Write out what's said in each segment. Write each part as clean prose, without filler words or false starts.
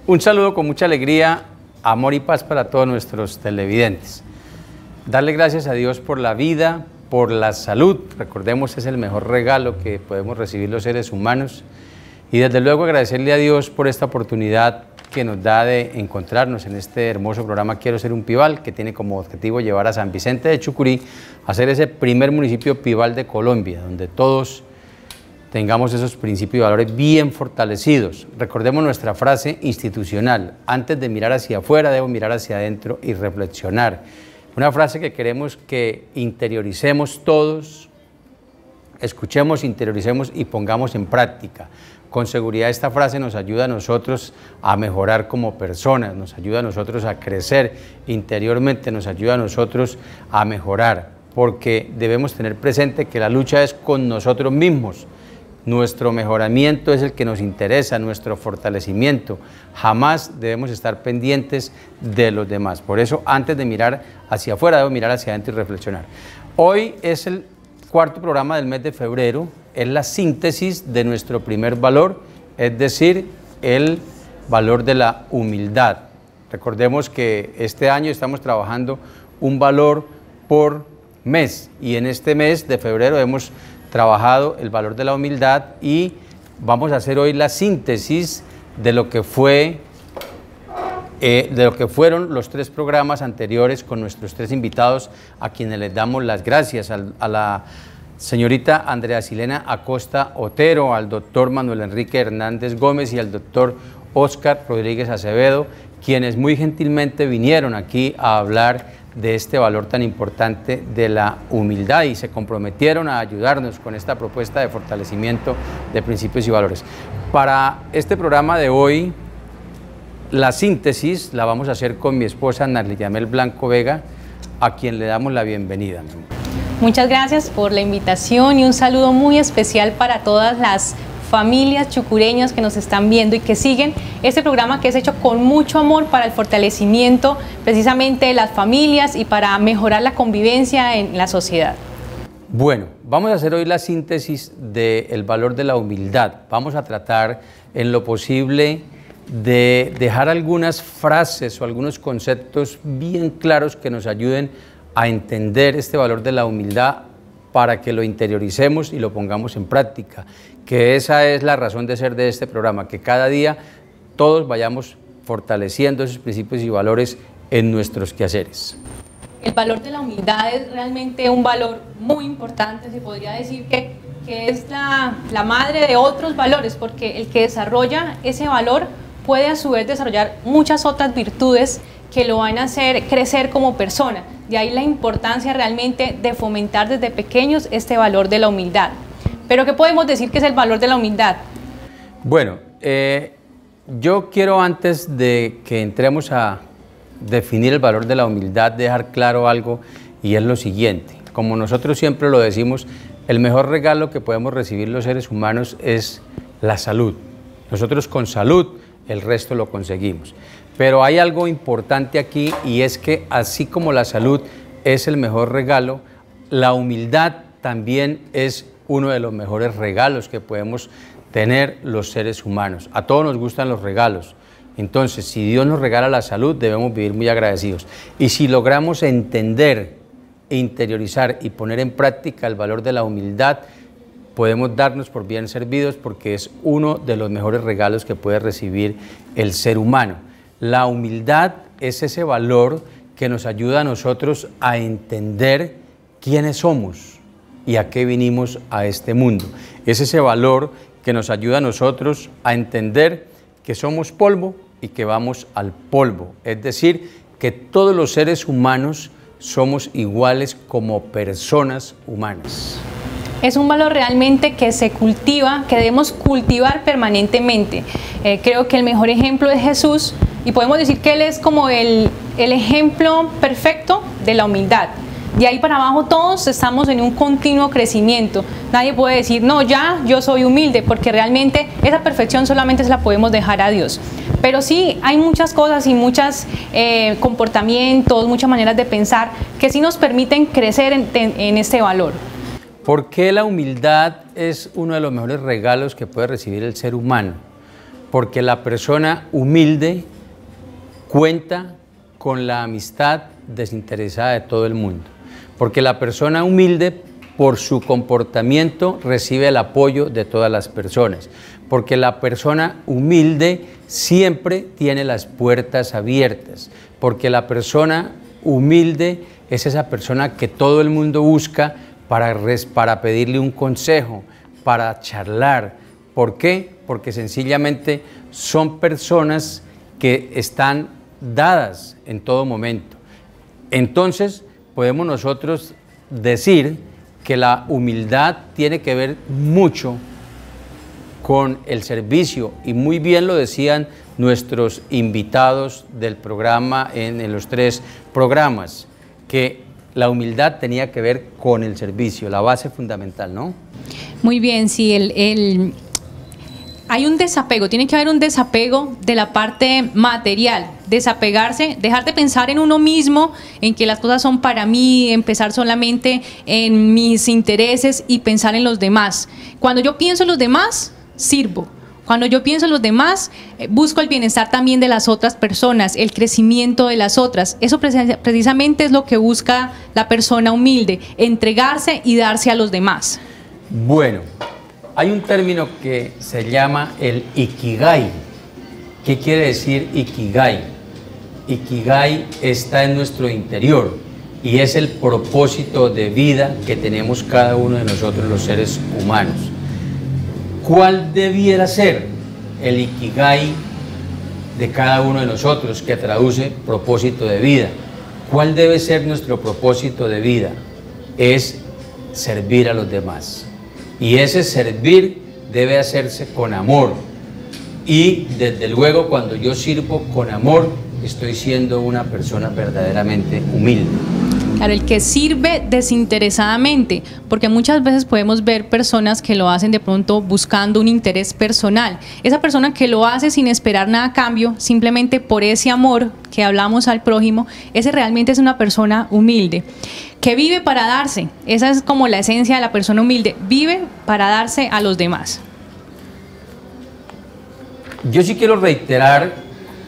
Un saludo con mucha alegría, amor y paz para todos nuestros televidentes. Darle gracias a Dios por la vida, por la salud. Recordemos, es el mejor regalo que podemos recibir los seres humanos. Y desde luego agradecerle a Dios por esta oportunidad que nos da de encontrarnos en este hermoso programa Quiero Ser un Pibal, que tiene como objetivo llevar a San Vicente de Chucurí a ser ese primer municipio Pibal de Colombia, donde todos tengamos esos principios y valores bien fortalecidos. Recordemos nuestra frase institucional: antes de mirar hacia afuera, debo mirar hacia adentro y reflexionar. Una frase que queremos que interioricemos todos, escuchemos, interioricemos y pongamos en práctica. Con seguridad esta frase nos ayuda a nosotros a mejorar como personas, nos ayuda a nosotros a crecer interiormente, nos ayuda a nosotros a mejorar, porque debemos tener presente que la lucha es con nosotros mismos. Nuestro mejoramiento es el que nos interesa, nuestro fortalecimiento. Jamás debemos estar pendientes de los demás. Por eso, antes de mirar hacia afuera, debo mirar hacia adentro y reflexionar. Hoy es el cuarto programa del mes de febrero, es la síntesis de nuestro primer valor, es decir, el valor de la humildad. Recordemos que este año estamos trabajando un valor por mes y en este mes de febrero hemos trabajado el valor de la humildad y vamos a hacer hoy la síntesis de lo que fueron los tres programas anteriores con nuestros tres invitados, a quienes les damos las gracias: a la señorita Andrea Silena Acosta Otero, al doctor Manuel Enrique Hernández Gómez y al doctor Óscar Rodríguez Acevedo, quienes muy gentilmente vinieron aquí a hablar de este valor tan importante de la humildad y se comprometieron a ayudarnos con esta propuesta de fortalecimiento de principios y valores. Para este programa de hoy, la síntesis la vamos a hacer con mi esposa Narly Yamel Blanco Vega, a quien le damos la bienvenida. Muchas gracias por la invitación y un saludo muy especial para todas las familias chucureñas que nos están viendo y que siguen este programa, que es hecho con mucho amor para el fortalecimiento precisamente de las familias y para mejorar la convivencia en la sociedad. Bueno, vamos a hacer hoy la síntesis del valor de la humildad. Vamos a tratar en lo posible de dejar algunas frases o algunos conceptos bien claros que nos ayuden a entender este valor de la humildad, para que lo interioricemos y lo pongamos en práctica, que esa es la razón de ser de este programa, que cada día todos vayamos fortaleciendo esos principios y valores en nuestros quehaceres. El valor de la humildad es realmente un valor muy importante, se podría decir que es la madre de otros valores, porque el que desarrolla ese valor puede a su vez desarrollar muchas otras virtudes que lo van a hacer crecer como persona. De ahí la importancia realmente de fomentar desde pequeños este valor de la humildad. Pero ¿qué podemos decir que es el valor de la humildad? Bueno, yo quiero, antes de que entremos a definir el valor de la humildad, dejar claro algo, y es lo siguiente. Como nosotros siempre lo decimos, el mejor regalo que podemos recibir los seres humanos es la salud. Nosotros con salud el resto lo conseguimos. Pero hay algo importante aquí, y es que así como la salud es el mejor regalo, la humildad también es uno de los mejores regalos que podemos tener los seres humanos. A todos nos gustan los regalos. Entonces, si Dios nos regala la salud, debemos vivir muy agradecidos. Y si logramos entender, interiorizar y poner en práctica el valor de la humildad, podemos darnos por bien servidos, porque es uno de los mejores regalos que puede recibir el ser humano. La humildad es ese valor que nos ayuda a nosotros a entender quiénes somos y a qué vinimos a este mundo. Es ese valor que nos ayuda a nosotros a entender que somos polvo y que vamos al polvo. Es decir, que todos los seres humanos somos iguales como personas humanas. Es un valor realmente que se cultiva, que debemos cultivar permanentemente. Creo que el mejor ejemplo es Jesús, y podemos decir que Él es como el ejemplo perfecto de la humildad. De ahí para abajo todos estamos en un continuo crecimiento. Nadie puede decir, no, ya yo soy humilde, porque realmente esa perfección solamente se la podemos dejar a Dios. Pero sí hay muchas cosas y muchos comportamientos, muchas maneras de pensar que sí nos permiten crecer en este valor. ¿Por qué la humildad es uno de los mejores regalos que puede recibir el ser humano? Porque la persona humilde cuenta con la amistad desinteresada de todo el mundo. Porque la persona humilde, por su comportamiento, recibe el apoyo de todas las personas. Porque la persona humilde siempre tiene las puertas abiertas. Porque la persona humilde es esa persona que todo el mundo busca para pedirle un consejo, para charlar. ¿Por qué? Porque sencillamente son personas que están dadas en todo momento. Entonces, podemos nosotros decir que la humildad tiene que ver mucho con el servicio, y muy bien lo decían nuestros invitados del programa en los 3 programas, que la humildad tenía que ver con el servicio, la base fundamental, ¿no? Muy bien, sí, hay un desapego, tiene que haber un desapego de la parte material, desapegarse, dejar de pensar en uno mismo, en que las cosas son para mí, empezar solamente en mis intereses y pensar en los demás. Cuando yo pienso en los demás, sirvo. Cuando yo pienso en los demás, busco el bienestar también de las otras personas, el crecimiento de las otras. Eso precisamente es lo que busca la persona humilde, entregarse y darse a los demás. Bueno, hay un término que se llama el Ikigai. ¿Qué quiere decir Ikigai? Ikigai está en nuestro interior y es el propósito de vida que tenemos cada uno de nosotros los seres humanos. ¿Cuál debiera ser el Ikigai de cada uno de nosotros, que traduce propósito de vida? ¿Cuál debe ser nuestro propósito de vida? Es servir a los demás. Y ese servir debe hacerse con amor. Y desde luego, cuando yo sirvo con amor, estoy siendo una persona verdaderamente humilde. Claro, el que sirve desinteresadamente, porque muchas veces podemos ver personas que lo hacen de pronto buscando un interés personal. Esa persona que lo hace sin esperar nada a cambio, simplemente por ese amor que hablamos al prójimo, ese realmente es una persona humilde, que vive para darse. Esa es como la esencia de la persona humilde, vive para darse a los demás. Yo sí quiero reiterar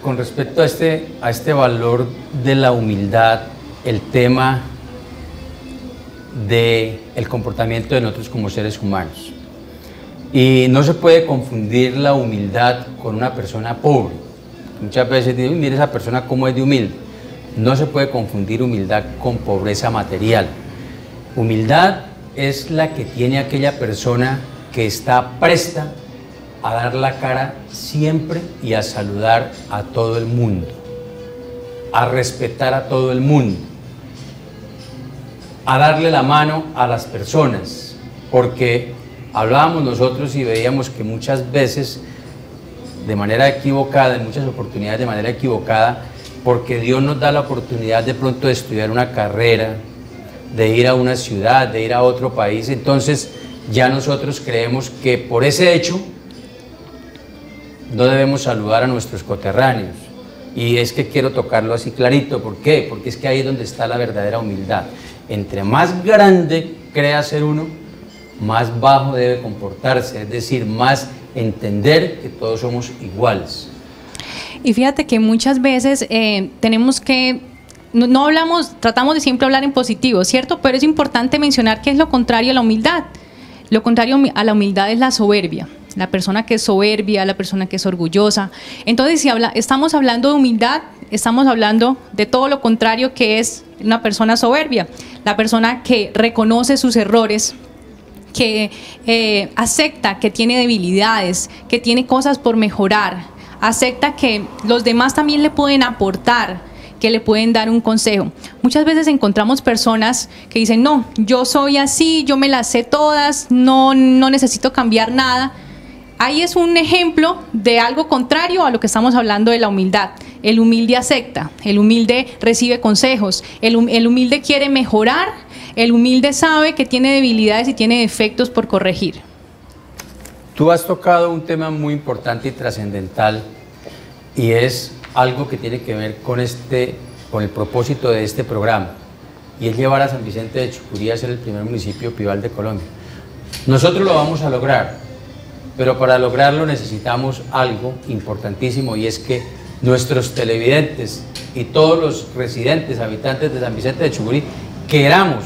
con respecto a este valor de la humildad, el tema del comportamiento de nosotros como seres humanos. Y no se puede confundir la humildad con una persona pobre. Muchas veces dicen, mire esa persona cómo es de humilde. No se puede confundir humildad con pobreza material. Humildad es la que tiene aquella persona que está presta a dar la cara siempre y a saludar a todo el mundo, a respetar a todo el mundo, a darle la mano a las personas, porque hablábamos nosotros y veíamos que muchas veces de manera equivocada, en muchas oportunidades de manera equivocada, porque Dios nos da la oportunidad de pronto de estudiar una carrera, de ir a una ciudad, de ir a otro país, entonces ya nosotros creemos que por ese hecho no debemos saludar a nuestros coterráneos. Y es que quiero tocarlo así clarito. ¿Por qué? Porque es que ahí es donde está la verdadera humildad. Entre más grande crea ser uno, más bajo debe comportarse, es decir, más entender que todos somos iguales. Y fíjate que muchas veces tenemos que, no hablamos, tratamos de siempre hablar en positivo, ¿cierto? Pero es importante mencionar que es lo contrario a la humildad. Lo contrario a la humildad es la soberbia. La persona que es soberbia, la persona que es orgullosa. Entonces, si estamos hablando de humildad, estamos hablando de todo lo contrario que es una persona soberbia. La persona que reconoce sus errores, que acepta que tiene debilidades, que tiene cosas por mejorar, acepta que los demás también le pueden aportar, que le pueden dar un consejo. Muchas veces encontramos personas que dicen, no, yo soy así, yo me las sé todas, no necesito cambiar nada. ahí es un ejemplo de algo contrario a lo que estamos hablando de la humildad. El humilde acepta, el humilde recibe consejos, el humilde quiere mejorar, el humilde sabe que tiene debilidades y tiene defectos por corregir. Tú has tocado un tema muy importante y trascendental, y es algo que tiene que ver con el propósito de este programa, y es llevar a San Vicente de Chucurí a ser el primer municipio pival de Colombia. Nosotros lo vamos a lograr, pero para lograrlo necesitamos algo importantísimo, y es que nuestros televidentes y todos los residentes, habitantes de San Vicente de Chucurí, queramos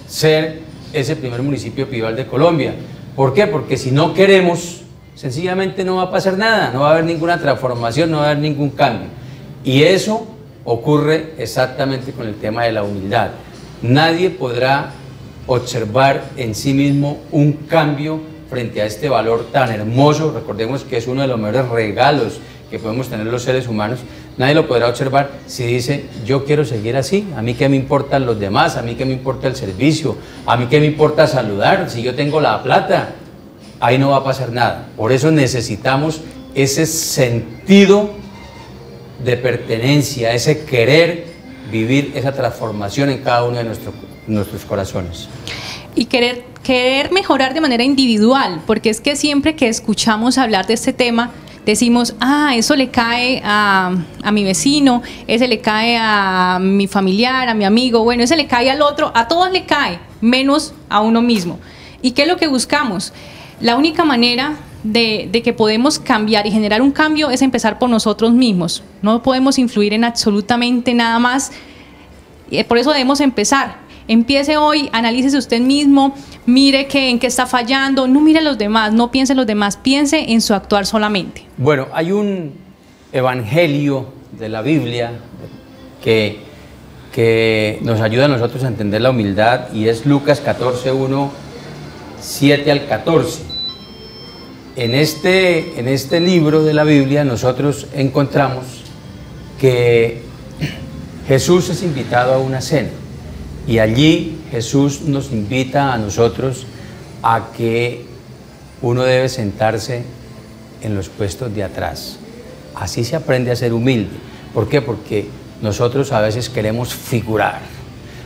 ser ese primer municipio pival de Colombia. ¿Por qué? Porque si no queremos, sencillamente no va a pasar nada, no va a haber ninguna transformación, no va a haber ningún cambio. Y eso ocurre exactamente con el tema de la humildad. Nadie podrá observar en sí mismo un cambio frente a este valor tan hermoso. Recordemos que es uno de los mejores regalos que podemos tener los seres humanos. Nadie lo podrá observar si dice, yo quiero seguir así, a mí qué me importan los demás, a mí qué me importa el servicio, a mí qué me importa saludar, si yo tengo la plata. Ahí no va a pasar nada. Por eso necesitamos ese sentido de pertenencia, ese querer vivir esa transformación en cada uno de nuestros corazones. Y querer mejorar de manera individual, porque es que siempre que escuchamos hablar de este tema, decimos, eso le cae a mi vecino, ese le cae a mi familiar, a mi amigo, bueno, ese le cae al otro, a todos le cae, menos a uno mismo. ¿Y qué es lo que buscamos? La única manera de que podemos cambiar y generar un cambio es empezar por nosotros mismos. No podemos influir en absolutamente nada más, por eso debemos empezar. Empiece hoy, analícese usted mismo, mire en qué está fallando, no mire a los demás, no piense en los demás, piense en su actuar solamente. Bueno, hay un evangelio de la Biblia que nos ayuda a nosotros a entender la humildad, y es Lucas 14, 1, 7 al 14. En este libro de la Biblia nosotros encontramos que Jesús es invitado a una cena. Y allí Jesús nos invita a nosotros a que uno debe sentarse en los puestos de atrás. Así se aprende a ser humilde. ¿Por qué? Porque nosotros a veces queremos figurar.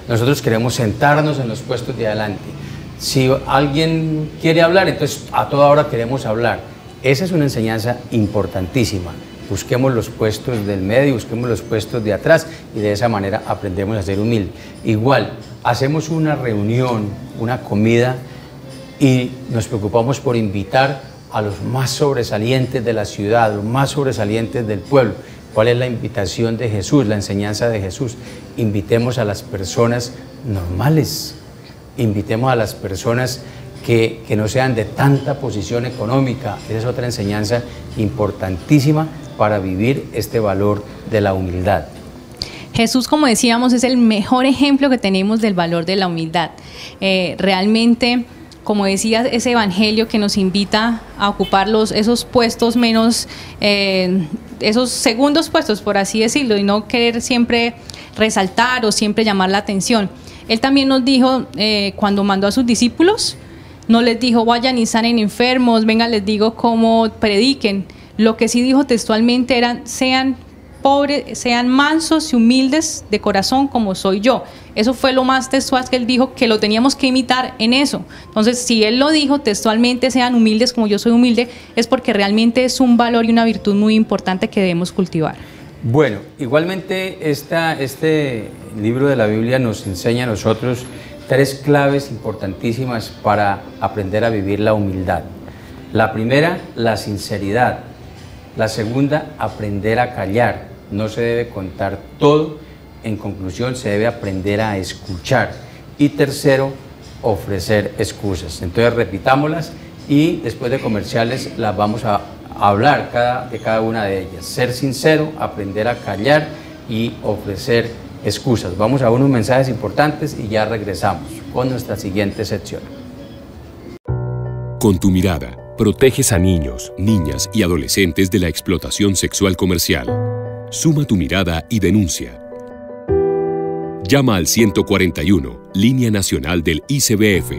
Nosotros queremos sentarnos en los puestos de adelante. Si alguien quiere hablar, entonces a toda hora queremos hablar. Esa es una enseñanza importantísima. Busquemos los puestos del medio, busquemos los puestos de atrás, y de esa manera aprendemos a ser humildes. Igual, hacemos una reunión, una comida, y nos preocupamos por invitar a los más sobresalientes de la ciudad, los más sobresalientes del pueblo. ¿Cuál es la invitación de Jesús, la enseñanza de Jesús? Invitemos a las personas normales, invitemos a las personas que no sean de tanta posición económica. Esa es otra enseñanza importantísima para vivir este valor de la humildad. Jesús, como decíamos, es el mejor ejemplo que tenemos del valor de la humildad. Realmente, como decías, ese evangelio que nos invita a ocupar esos puestos menos, esos segundos puestos, por así decirlo, y no querer siempre resaltar o siempre llamar la atención. Él también nos dijo, cuando mandó a sus discípulos, no les dijo, vayan y sanen enfermos, vengan, les digo cómo prediquen. Lo que sí dijo textualmente eran, sean pobres, sean mansos y humildes de corazón como soy yo. Eso fue lo más textual que él dijo, que lo teníamos que imitar en eso. Entonces, si él lo dijo textualmente, sean humildes como yo soy humilde, es porque realmente es un valor y una virtud muy importante que debemos cultivar. Bueno, igualmente este libro de la Biblia nos enseña a nosotros 3 claves importantísimas para aprender a vivir la humildad. La primera, la sinceridad. La segunda, aprender a callar. No se debe contar todo. En conclusión, se debe aprender a escuchar. Y tercero, ofrecer excusas. Entonces, repitámoslas, y después de comerciales las vamos a hablar de cada una de ellas. Ser sincero, aprender a callar y ofrecer excusas. Vamos a unos mensajes importantes y ya regresamos con nuestra siguiente sección. Con tu mirada, proteges a niños, niñas y adolescentes de la explotación sexual comercial. Suma tu mirada y denuncia. Llama al 141, Línea Nacional del ICBF.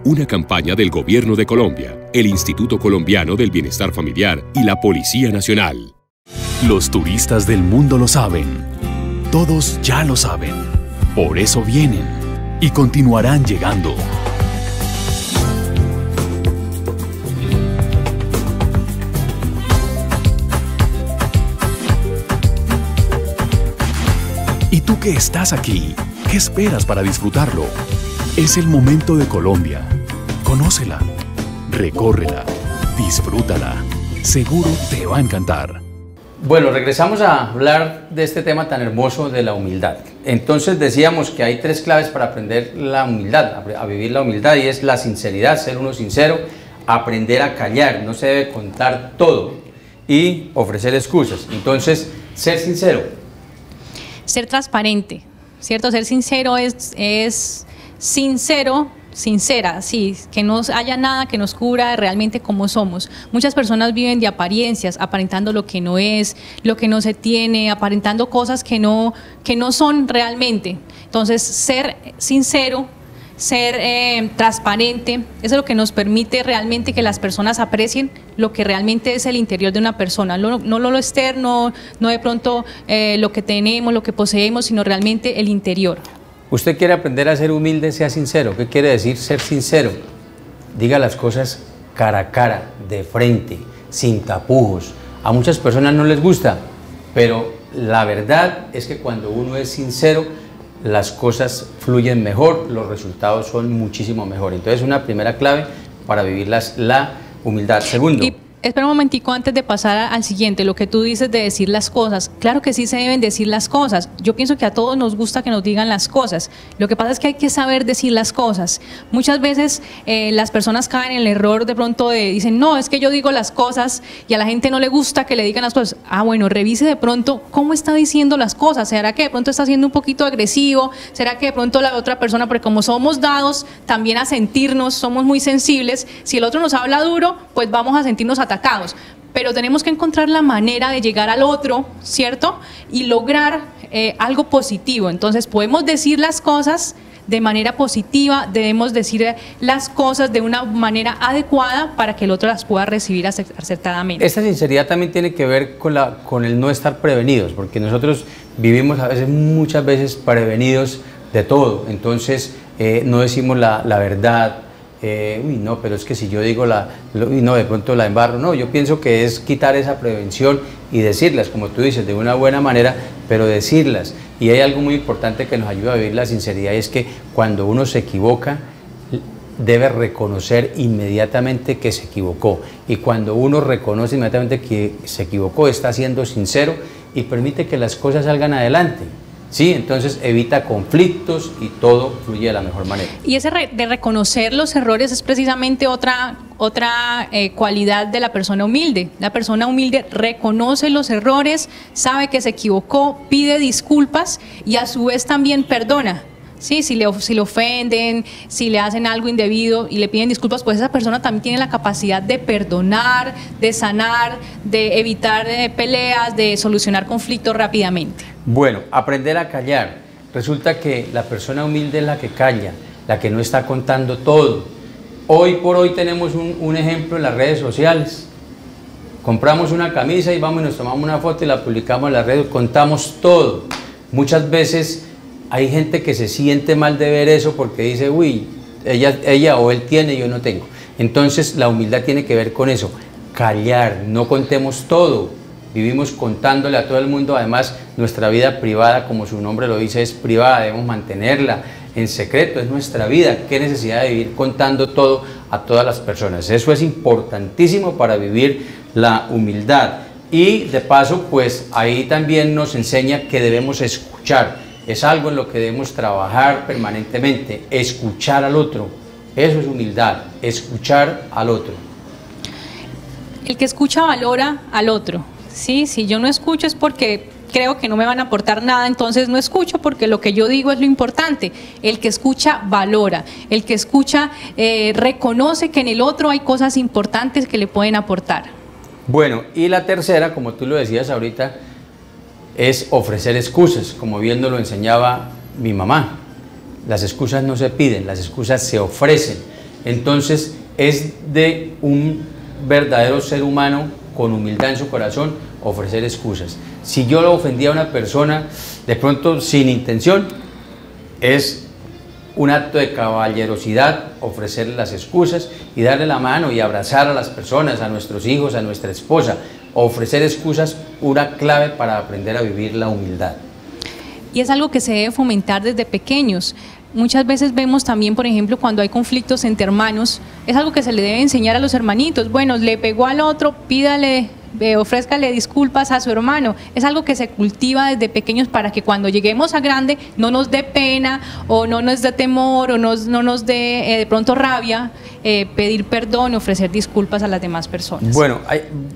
Una campaña del Gobierno de Colombia, el Instituto Colombiano del Bienestar Familiar y la Policía Nacional. Los turistas del mundo lo saben. Todos ya lo saben. Por eso vienen y continuarán llegando. ¿Y tú que estás aquí? ¿Qué esperas para disfrutarlo? Es el momento de Colombia. Conócela, recórrela, disfrútala. Seguro te va a encantar. Bueno, regresamos a hablar de este tema tan hermoso de la humildad. Entonces decíamos que hay 3 claves para aprender la humildad, a vivir la humildad, y es la sinceridad, ser uno sincero, aprender a callar, no se debe contar todo, y ofrecer excusas. Entonces, ser sincero. Ser transparente, ¿cierto? Ser sincero es sincero, sincera, sí, que no haya nada que nos cubra realmente cómo somos. Muchas personas viven de apariencias, aparentando lo que no es, lo que no se tiene, aparentando cosas que no son realmente. Entonces, ser sincero, ser transparente, eso es lo que nos permite realmente que las personas aprecien lo que realmente es el interior de una persona, no lo externo, no de pronto lo que tenemos, lo que poseemos, sino realmente el interior. Usted quiere aprender a ser humilde, sea sincero. ¿Qué quiere decir ser sincero? Diga las cosas cara a cara, de frente, sin tapujos. A muchas personas no les gusta, pero la verdad es que cuando uno es sincero, las cosas fluyen mejor, los resultados son muchísimo mejor. Entonces, una primera clave para vivir la humildad. Segundo. Espera un momentico antes de pasar al siguiente, lo que tú dices de decir las cosas. Claro que sí se deben decir las cosas. Yo pienso que a todos nos gusta que nos digan las cosas. Lo que pasa es que hay que saber decir las cosas. Muchas veces las personas caen en el error de pronto dicen, no, es que yo digo las cosas y a la gente no le gusta que le digan las cosas. Ah, bueno, revise de pronto cómo está diciendo las cosas. ¿Será que de pronto está siendo un poquito agresivo? ¿Será que de pronto la otra persona, porque como somos dados también a sentirnos, somos muy sensibles, si el otro nos habla duro, pues vamos a sentirnos atacados? Pero tenemos que encontrar la manera de llegar al otro, ¿cierto? Y lograr algo positivo. Entonces podemos decir las cosas de manera positiva, debemos decir las cosas de una manera adecuada para que el otro las pueda recibir acertadamente. Esta sinceridad también tiene que ver con el no estar prevenidos, porque nosotros vivimos muchas veces prevenidos de todo. Entonces no decimos la verdad. Uy, no, pero es que si yo digo no, de pronto la embarro. No, yo pienso que es quitar esa prevención y decirlas, como tú dices, de una buena manera, pero decirlas. Y hay algo muy importante que nos ayuda a vivir la sinceridad, y es que cuando uno se equivoca, debe reconocer inmediatamente que se equivocó. Y cuando uno reconoce inmediatamente que se equivocó, está siendo sincero y permite que las cosas salgan adelante. Sí, entonces evita conflictos y todo fluye de la mejor manera. Y ese de reconocer los errores es precisamente otra cualidad de la persona humilde. La persona humilde reconoce los errores, sabe que se equivocó, pide disculpas y a su vez también perdona. Sí, si le ofenden, si le hacen algo indebido y le piden disculpas, pues esa persona también tiene la capacidad de perdonar, de sanar, de evitar peleas, de solucionar conflictos rápidamente. Bueno, aprender a callar. Resulta que la persona humilde es la que calla, la que no está contando todo. Hoy por hoy tenemos un ejemplo en las redes sociales. Compramos una camisa y vamos y nos tomamos una foto y la publicamos en las redes, contamos todo. Muchas veces hay gente que se siente mal de ver eso porque dice, uy, ella o él tiene, yo no tengo. Entonces la humildad tiene que ver con eso, callar, no contemos todo. Vivimos contándole a todo el mundo, además nuestra vida privada, como su nombre lo dice, es privada, debemos mantenerla en secreto, es nuestra vida. ¿Qué necesidad de vivir contando todo a todas las personas? Eso es importantísimo para vivir la humildad. Y de paso, pues ahí también nos enseña que debemos escuchar. Es algo en lo que debemos trabajar permanentemente, escuchar al otro. Eso es humildad, escuchar al otro. El que escucha valora al otro. Sí, si yo no escucho es porque creo que no me van a aportar nada, entonces no escucho porque lo que yo digo es lo importante. El que escucha valora, el que escucha reconoce que en el otro hay cosas importantes que le pueden aportar. Bueno, y la tercera, como tú lo decías ahorita, es ofrecer excusas, como bien nos lo enseñaba mi mamá. Las excusas no se piden, las excusas se ofrecen. Entonces es de un verdadero ser humano con humildad en su corazón ofrecer excusas. Si yo lo ofendí a una persona, de pronto sin intención, es un acto de caballerosidad ofrecerle las excusas y darle la mano y abrazar a las personas, a nuestros hijos, a nuestra esposa. Ofrecer excusas, una clave para aprender a vivir la humildad. Y es algo que se debe fomentar desde pequeños. Muchas veces vemos también, por ejemplo, cuando hay conflictos entre hermanos, es algo que se le debe enseñar a los hermanitos. Bueno, le pegó al otro, pídale, ofrézcale disculpas a su hermano. Es algo que se cultiva desde pequeños para que cuando lleguemos a grande no nos dé pena o no nos dé temor o no nos dé de pronto rabia pedir perdón y ofrecer disculpas a las demás personas. Bueno,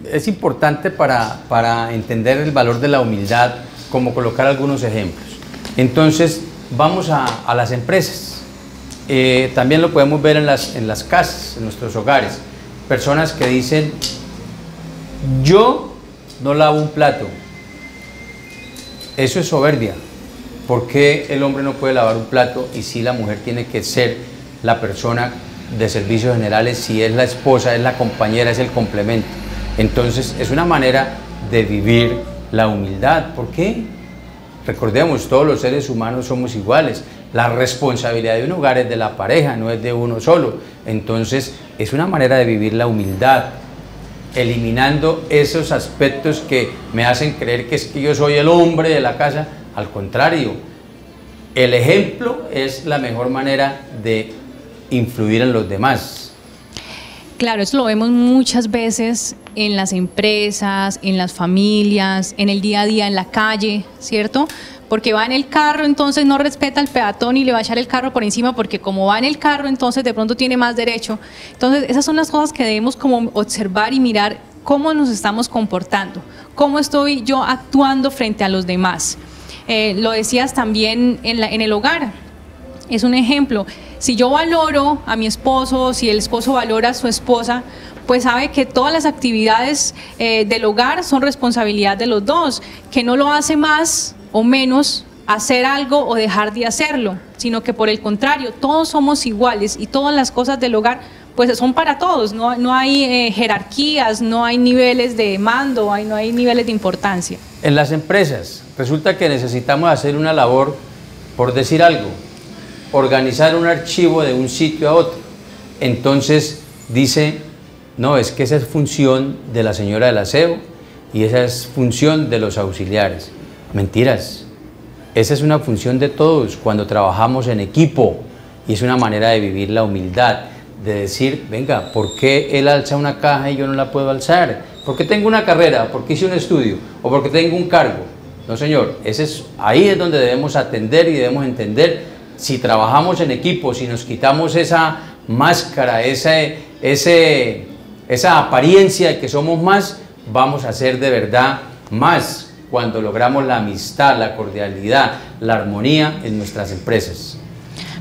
es importante para entender el valor de la humildad, como colocar algunos ejemplos. Entonces, vamos a las empresas. También lo podemos ver en las casas, en nuestros hogares. Personas que dicen: yo no lavo un plato. Eso es soberbia. ¿Por qué el hombre no puede lavar un plato y si la mujer tiene que ser la persona de servicios generales, si es la esposa, es la compañera, es el complemento? Entonces es una manera de vivir la humildad. ¿Por qué? Recordemos, todos los seres humanos somos iguales. La responsabilidad de un hogar es de la pareja, no es de uno solo. Entonces es una manera de vivir la humildad, eliminando esos aspectos que me hacen creer que es que yo soy el hombre de la casa. Al contrario, el ejemplo es la mejor manera de influir en los demás. Claro, eso lo vemos muchas veces en las empresas, en las familias, en el día a día, en la calle, ¿cierto? Porque va en el carro, entonces no respeta al peatón y le va a echar el carro por encima, porque como va en el carro, entonces de pronto tiene más derecho. Entonces esas son las cosas que debemos como observar y mirar cómo nos estamos comportando, cómo estoy yo actuando frente a los demás. Lo decías también en el hogar, es un ejemplo. Si yo valoro a mi esposo, si el esposo valora a su esposa, pues sabe que todas las actividades del hogar son responsabilidad de los dos, que no lo hace más o menos hacer algo o dejar de hacerlo, sino que por el contrario, todos somos iguales y todas las cosas del hogar pues son para todos, no hay jerarquías, no hay niveles de mando, no hay niveles de importancia. En las empresas resulta que necesitamos hacer una labor, por decir algo, organizar un archivo de un sitio a otro. Entonces dice: no, es que esa es función de la señora del aseo y esa es función de los auxiliares. Mentiras, esa es una función de todos cuando trabajamos en equipo, y es una manera de vivir la humildad, de decir: venga, ¿por qué él alza una caja y yo no la puedo alzar? ¿Porque tengo una carrera? ¿Porque hice un estudio? ¿O porque tengo un cargo? No, señor, ahí es donde debemos atender y debemos entender. Si trabajamos en equipo, si nos quitamos esa máscara, esa apariencia de que somos más, vamos a ser de verdad más cuando logramos la amistad, la cordialidad, la armonía en nuestras empresas.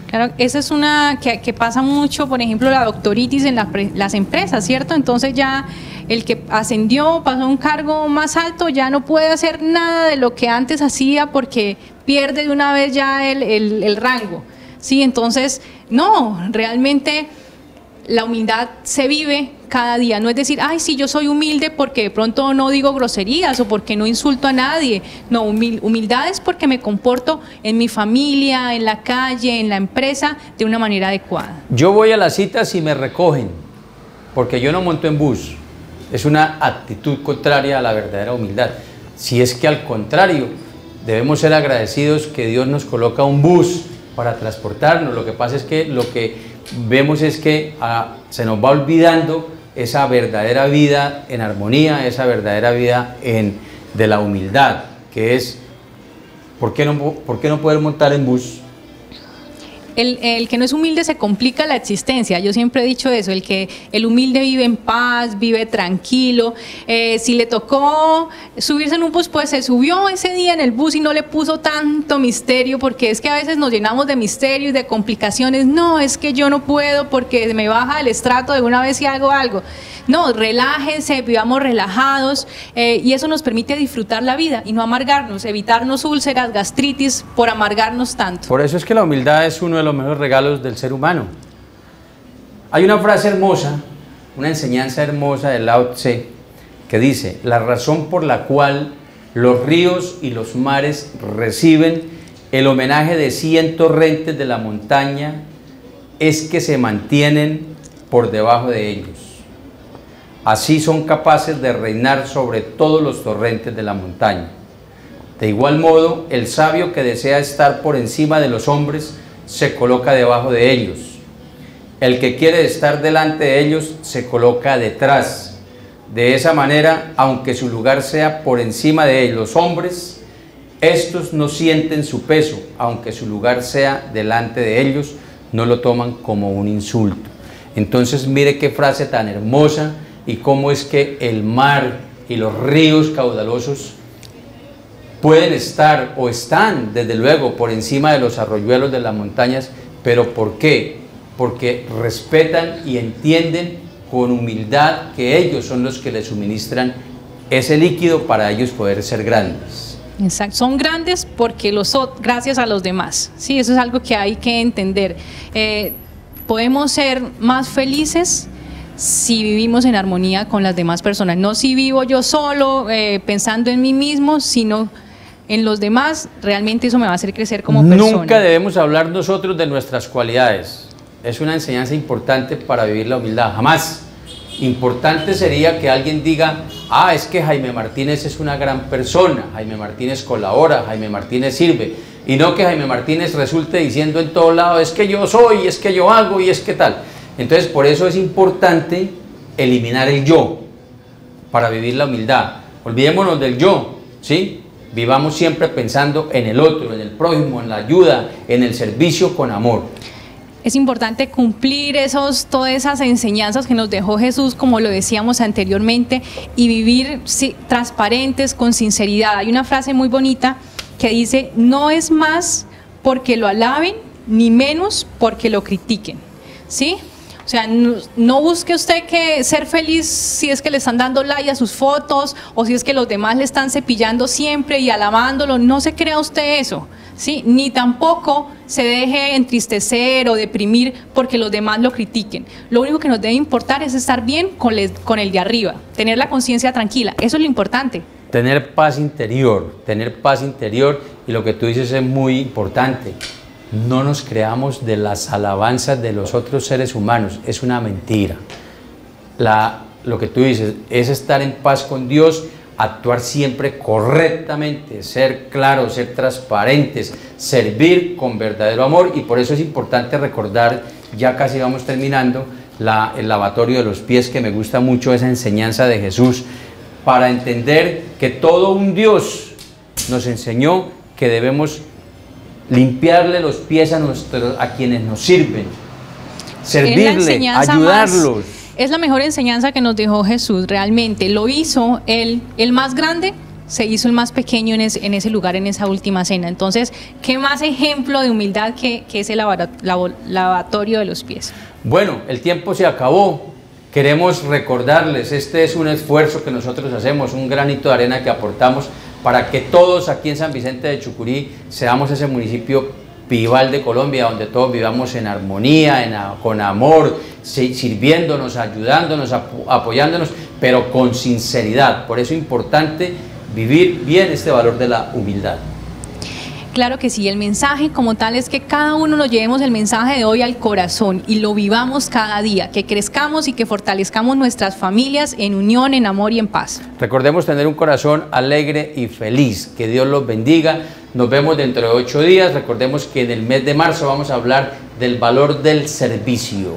Claro, esa es una que pasa mucho, por ejemplo, la doctoritis en las empresas, ¿cierto? Entonces ya el que ascendió, pasó a un cargo más alto, ya no puede hacer nada de lo que antes hacía porque pierde de una vez ya el rango, ¿sí? Entonces, no, realmente la humildad se vive cada día, no es decir: ay, sí, yo soy humilde porque de pronto no digo groserías o porque no insulto a nadie. No, humildad es porque me comporto en mi familia, en la calle, en la empresa, de una manera adecuada. Yo voy a las citas y me recogen, porque yo no monto en bus. Es una actitud contraria a la verdadera humildad. Si es que al contrario, debemos ser agradecidos que Dios nos coloca un bus para transportarnos. Lo que pasa es que lo que vemos es que se nos va olvidando esa verdadera vida en armonía, esa verdadera vida de la humildad, que es: ¿por qué no poder montar en bus? El que no es humilde se complica la existencia. Yo siempre he dicho eso: el humilde vive en paz, vive tranquilo. Si le tocó subirse en un bus, pues se subió ese día en el bus y no le puso tanto misterio, porque es que a veces nos llenamos de misterios y de complicaciones. No, es que yo no puedo porque me baja el estrato de una vez si hago algo. No, relájense, vivamos relajados, y eso nos permite disfrutar la vida y no amargarnos, evitarnos úlceras, gastritis por amargarnos tanto. Por eso es que la humildad es uno de los mejores regalos del ser humano. Hay una frase hermosa, una enseñanza hermosa de Lao Tse, que dice: la razón por la cual los ríos y los mares reciben el homenaje de 100 torrentes de la montaña es que se mantienen por debajo de ellos. Así son capaces de reinar sobre todos los torrentes de la montaña. De igual modo, el sabio que desea estar por encima de los hombres se coloca debajo de ellos. El que quiere estar delante de ellos se coloca detrás. De esa manera, aunque su lugar sea por encima de los hombres, estos no sienten su peso, aunque su lugar sea delante de ellos, no lo toman como un insulto. Entonces mire qué frase tan hermosa, y cómo es que el mar y los ríos caudalosos pueden estar o están desde luego por encima de los arroyuelos de las montañas. ¿Pero por qué? Porque respetan y entienden con humildad que ellos son los que les suministran ese líquido para ellos poder ser grandes. Exacto, son grandes porque gracias a los demás, ¿sí? Eso es algo que hay que entender. Podemos ser más felices si vivimos en armonía con las demás personas, no si vivo yo solo pensando en mí mismo, sino en los demás. Realmente eso me va a hacer crecer como persona. Nunca debemos hablar nosotros de nuestras cualidades. Es una enseñanza importante para vivir la humildad, jamás. Importante sería que alguien diga: ah, es que Jaime Martínez es una gran persona, Jaime Martínez colabora, Jaime Martínez sirve, y no que Jaime Martínez resulte diciendo en todo lado: es que yo soy, es que yo hago y es que tal. Entonces, por eso es importante eliminar el yo para vivir la humildad. Olvidémonos del yo, ¿sí? Vivamos siempre pensando en el otro, en el prójimo, en la ayuda, en el servicio con amor. Es importante cumplir todas esas enseñanzas que nos dejó Jesús, como lo decíamos anteriormente, y vivir transparentes, con sinceridad. Hay una frase muy bonita que dice: no es más porque lo alaben, ni menos porque lo critiquen, ¿sí? O sea, no busque usted ser feliz si es que le están dando like a sus fotos, o si es que los demás le están cepillando siempre y alabándolo. No se crea usted eso, ¿sí? Ni tampoco se deje entristecer o deprimir porque los demás lo critiquen. Lo único que nos debe importar es estar bien con el de arriba, tener la conciencia tranquila. Eso es lo importante. Tener paz interior, y lo que tú dices es muy importante. No nos creamos de las alabanzas de los otros seres humanos, es una mentira. Lo que tú dices es estar en paz con Dios, actuar siempre correctamente, ser claros, ser transparentes, servir con verdadero amor. Y por eso es importante recordar, ya casi vamos terminando, el lavatorio de los pies, que me gusta mucho esa enseñanza de Jesús, para entender que todo un Dios nos enseñó que debemos limpiarle los pies a quienes nos sirven, servirle, ayudarlos. Es la mejor enseñanza que nos dejó Jesús, realmente. Lo hizo el más grande, se hizo el más pequeño en ese lugar, en esa última cena. Entonces, ¿qué más ejemplo de humildad que ese lavatorio de los pies? Bueno, el tiempo se acabó. Queremos recordarles, este es un esfuerzo que nosotros hacemos, un granito de arena que aportamos para que todos aquí en San Vicente de Chucurí seamos ese municipio pival de Colombia, donde todos vivamos en armonía, con amor, sirviéndonos, ayudándonos, apoyándonos, pero con sinceridad. Por eso es importante vivir bien este valor de la humildad. Claro que sí, el mensaje como tal es que cada uno nos llevemos el mensaje de hoy al corazón y lo vivamos cada día, que crezcamos y que fortalezcamos nuestras familias en unión, en amor y en paz. Recordemos tener un corazón alegre y feliz. Que Dios los bendiga. Nos vemos dentro de 8 días. Recordemos que en el mes de marzo vamos a hablar del valor del servicio.